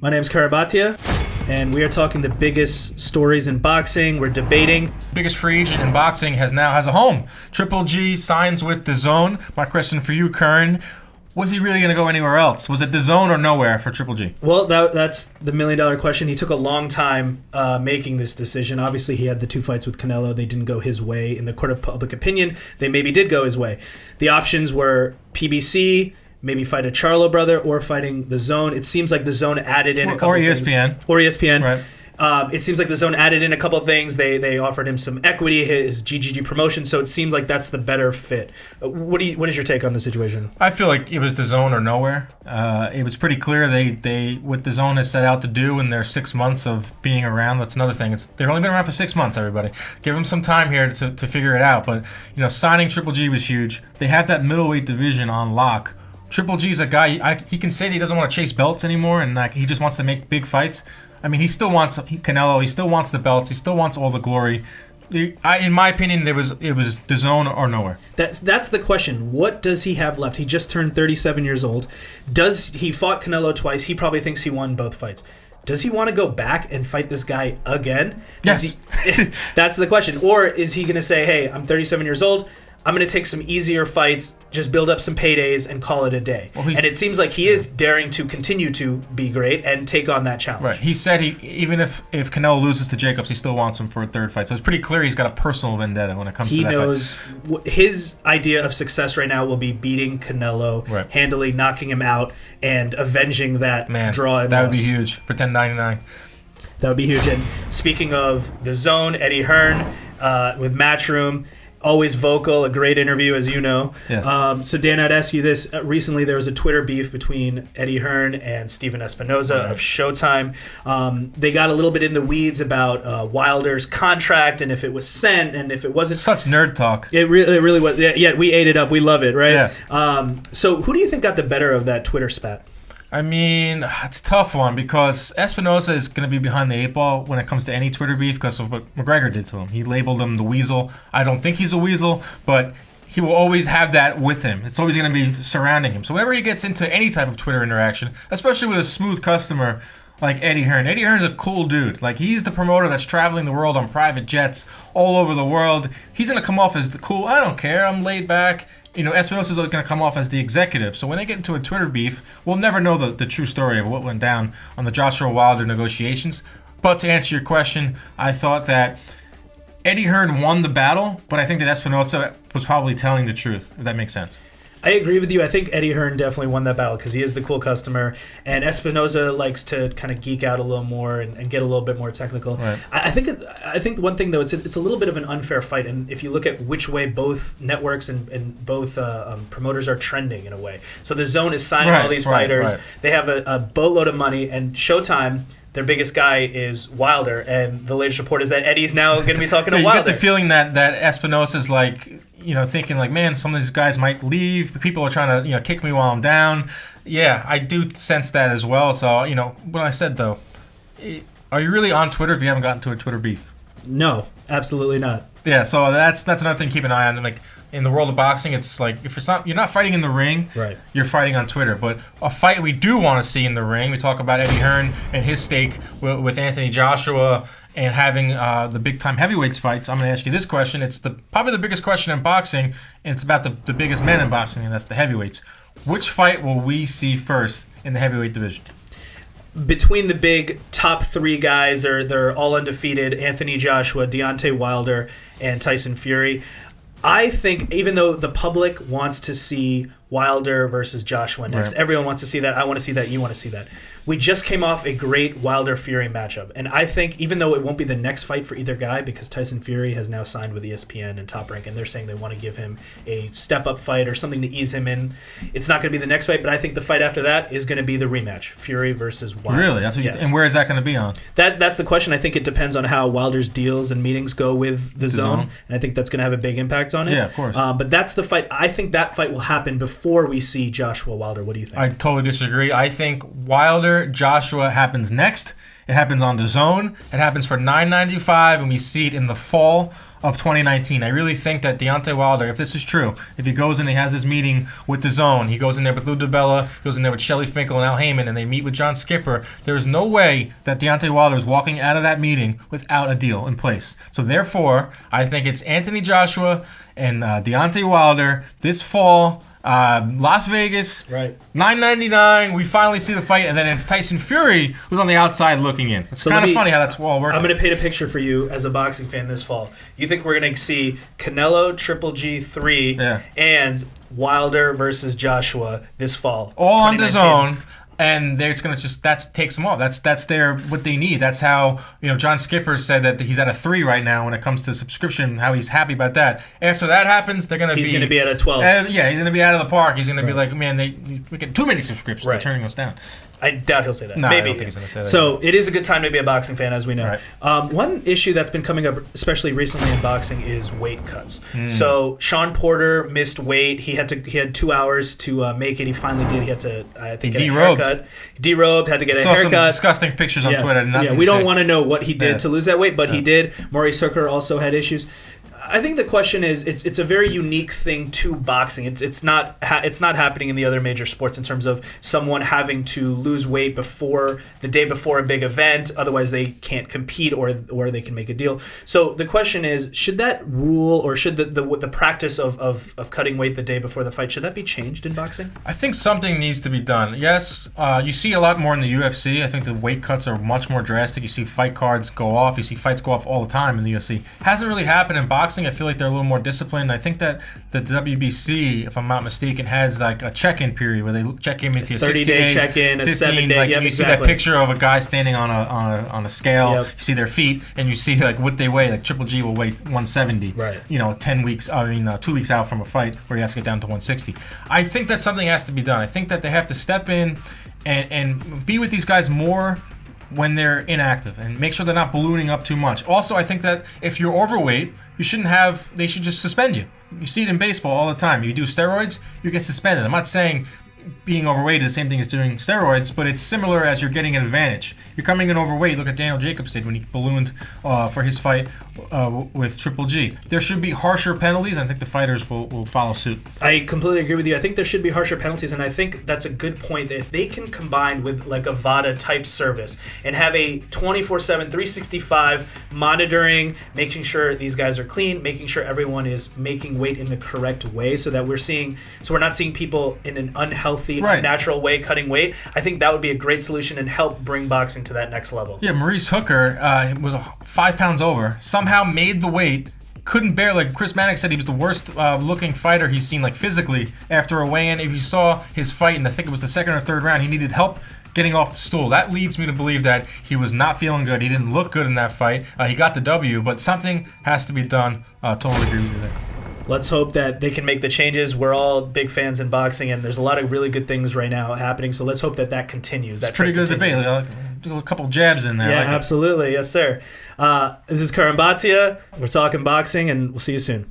My name's Curran Bhatia, and we are talking the biggest stories in boxing. We're debating. Biggest free agent in boxing has a home. Triple G signs with DAZN. My question for you, Curran, was he really going to go anywhere else? Was it DAZN or nowhere for Triple G? Well, that's the million-dollar question. He took a long time making this decision. Obviously, he had the two fights with Canelo. They didn't go his way. In the court of public opinion, they maybe did go his way. The options were PBC, maybe fight a Charlo brother, or fighting DAZN. It seems like DAZN added in a couple of things. Or ESPN. Right. It seems like DAZN added in a couple of things. They offered him some equity, his GGG promotion, so it seems like that's the better fit. What is your take on the situation? I feel like it was DAZN or nowhere. It was pretty clear they what DAZN has set out to do in their 6 months of being around. That's another thing. They've only been around for 6 months, everybody. Give them some time here to figure it out. But signing Triple G was huge. They have that middleweight division on lock. Triple G's a guy, he can say that he doesn't want to chase belts anymore and he just wants to make big fights. I mean, he still wants Canelo. He still wants the belts. He still wants all the glory. In my opinion, it was DAZN or nowhere. That's the question. What does he have left? He just turned 37 years old. He fought Canelo twice? He probably thinks he won both fights. Does he want to go back and fight this guy again? Yes. That's the question. Or is he going to say, hey, I'm 37 years old. I'm going to take some easier fights, just build up some paydays, and call it a day. Well, and it seems like he is daring to continue to be great and take on that challenge. Right. He said even if Canelo loses to Jacobs, he still wants him for a third fight. So it's pretty clear he's got a personal vendetta when it comes to that fight. He knows his idea of success right now will be beating Canelo, handily knocking him out, and avenging that draw and that loss. Would be huge for $10.99. That would be huge. And speaking of DAZN, Eddie Hearn with Matchroom. Always vocal, a great interview, as you know. Yes. So, Dan, I'd ask you this. Recently, there was a Twitter beef between Eddie Hearn and Steven Espinoza of Showtime. They got a little bit in the weeds about Wilder's contract and if it was sent and if it wasn't. Such nerd talk. It really was. Yeah, we ate it up. We love it, right? Yeah. So, who do you think got the better of that Twitter spat? I mean, it's a tough one because Espinoza is going to be behind the eight ball when it comes to any Twitter beef because of what McGregor did to him. He labeled him the weasel. I don't think he's a weasel, but he will always have that with him. It's always going to be surrounding him. So whenever he gets into any type of Twitter interaction, especially with a smooth customer like Eddie Hearn. Eddie Hearn's a cool dude. Like, he's the promoter that's traveling the world on private jets all over the world. He's going to come off as the cool, I don't care, I'm laid back. Espinosa's going to come off as the executive. So when they get into a Twitter beef, we'll never know the true story of what went down on the Joshua Wilder negotiations. But to answer your question, I thought that Eddie Hearn won the battle, but I think that Espinosa was probably telling the truth, if that makes sense. I agree with you. I think Eddie Hearn definitely won that battle because he is the cool customer, and Espinosa likes to kind of geek out a little more and get a little bit more technical. Right. I think one thing though, it's a little bit of an unfair fight, and if you look at which way both networks and both promoters are trending in a way. So the DAZN is signing all these fighters. Right. They have a boatload of money, and Showtime, their biggest guy is Wilder, and the latest report is that Eddie's now going to be talking to Wilder. You get the feeling that Espinosa's like, thinking like, man, some of these guys might leave. People are trying to, kick me while I'm down. Yeah, I do sense that as well. So, what I said though, are you really on Twitter if you haven't gotten to a Twitter beef? No, absolutely not. Yeah, so that's another thing to keep an eye on. Like, in the world of boxing, it's like if you're not fighting in the ring, right, you're fighting on Twitter. But a fight we do want to see in the ring, we talk about Eddie Hearn and his stake with Anthony Joshua and having the big-time heavyweights fights. I'm going to ask you this question. It's probably the biggest question in boxing, and it's about the biggest men in boxing, and that's the heavyweights. Which fight will we see first in the heavyweight division? Between the big top three guys, they're all undefeated, Anthony Joshua, Deontay Wilder, and Tyson Fury. I think even though the public wants to see Wilder versus Joshua next, everyone wants to see that. I want to see that. You want to see that. We just came off a great Wilder-Fury matchup. And I think even though it won't be the next fight for either guy because Tyson Fury has now signed with ESPN and Top Rank, and they're saying they want to give him a step-up fight or something to ease him in. It's not going to be the next fight, but I think the fight after that is going to be the rematch, Fury versus Wilder. Really? That's what you and where is that going to be on? That's the question. I think it depends on how Wilder's deals and meetings go with the DAZN, and I think that's going to have a big impact on it. Yeah, of course. But that's the fight. I think that fight will happen before we see Joshua Wilder. What do you think? I totally disagree. I think Wilder Joshua happens next, It happens on DAZN. It happens for $9.95, and we see it in the fall of 2019. I really think that Deontay Wilder, if this is true, if he goes and he has this meeting with DAZN, he goes in there with Lou DiBella, goes in there with Shelley Finkel and Al Heyman, and they meet with John Skipper, there is no way that Deontay Wilder is walking out of that meeting without a deal in place. So therefore, I think it's Anthony Joshua and Deontay Wilder this fall. Las Vegas, right? $9.99. We finally see the fight, and then it's Tyson Fury who's on the outside looking in. It's kind of funny how that's all working. I'm going to paint a picture for you as a boxing fan this fall. You think we're going to see Canelo Triple G 3 and Wilder versus Joshua this fall, all on DAZN. And they're just gonna that takes them off. That's their what they need. That's how John Skipper said that he's at a 3 right now when it comes to subscription. How he's happy about that. After that happens, he's gonna be at a 12. He's gonna be out of the park. He's gonna be like, man, we get too many subscriptions. They're turning us down. I doubt he'll say that. No, maybe. I don't think he's going to say that. So it is a good time to be a boxing fan, as we know. Right. One issue that's been coming up, especially recently in boxing, is weight cuts. So Sean Porter missed weight. He had 2 hours to make it. He finally did. He had to, I think, get a haircut. Derobed. Had to get a haircut. Saw some disgusting pictures on Twitter. Yeah, we don't want to know what he did to lose that weight, but he did. Maurice Hooker also had issues. I think the question is, it's a very unique thing to boxing. It's not happening in the other major sports in terms of someone having to lose weight before the day before a big event, otherwise they can't compete or they can make a deal. So the question is, should that rule or should the practice of cutting weight the day before the fight, should that be changed in boxing? I think something needs to be done. Yes, you see a lot more in the UFC. I think the weight cuts are much more drastic. You see fight cards go off. You see fights go off all the time in the UFC. Hasn't really happened in boxing. I feel like they're a little more disciplined. I think that the WBC, if I'm not mistaken, has like a check-in period where they check in with you 30 day check-in, a 7 day. Like, yep, you see that picture of a guy standing on a scale. Yep. You see their feet, and you see like what they weigh. Like Triple G will weigh 170. Right. 2 weeks out from a fight where he has to get down to 160. I think that something has to be done. I think that they have to step in and be with these guys more when they're inactive and make sure they're not ballooning up too much. Also, I think that if you're overweight, they should just suspend you. You see it in baseball all the time. You do steroids, you get suspended. I'm not saying being overweight is the same thing as doing steroids, but it's similar as you're getting an advantage. You're coming in overweight. Look at Daniel Jacobs did when he ballooned for his fight with Triple G. There should be harsher penalties. I think the fighters will follow suit. I completely agree with you. I think there should be harsher penalties, and I think that's a good point. If they can combine with like a VADA type service and have a 24/7, 365 monitoring, making sure these guys are clean, making sure everyone is making weight in the correct way, so that we're not seeing people in an unhealthy, natural way cutting weight. I think that would be a great solution and help bring boxing to that next level. Yeah, Maurice Hooker was 5 pounds over. Somehow made the weight, couldn't bear. Like Chris Mannix said, he was the worst looking fighter he's seen, like physically, after a weigh-in. If you saw his fight, and I think it was the second or third round, he needed help getting off the stool. That leads me to believe that he was not feeling good. He didn't look good in that fight. He got the W, but something has to be done. Totally agree with you there. Let's hope that they can make the changes. We're all big fans in boxing, and there's a lot of really good things right now happening. So let's hope that continues. It's pretty good debate. Do a couple jabs in there. Yeah, absolutely. Yes, sir. This is Curran Bhatia. We're talking boxing, and we'll see you soon.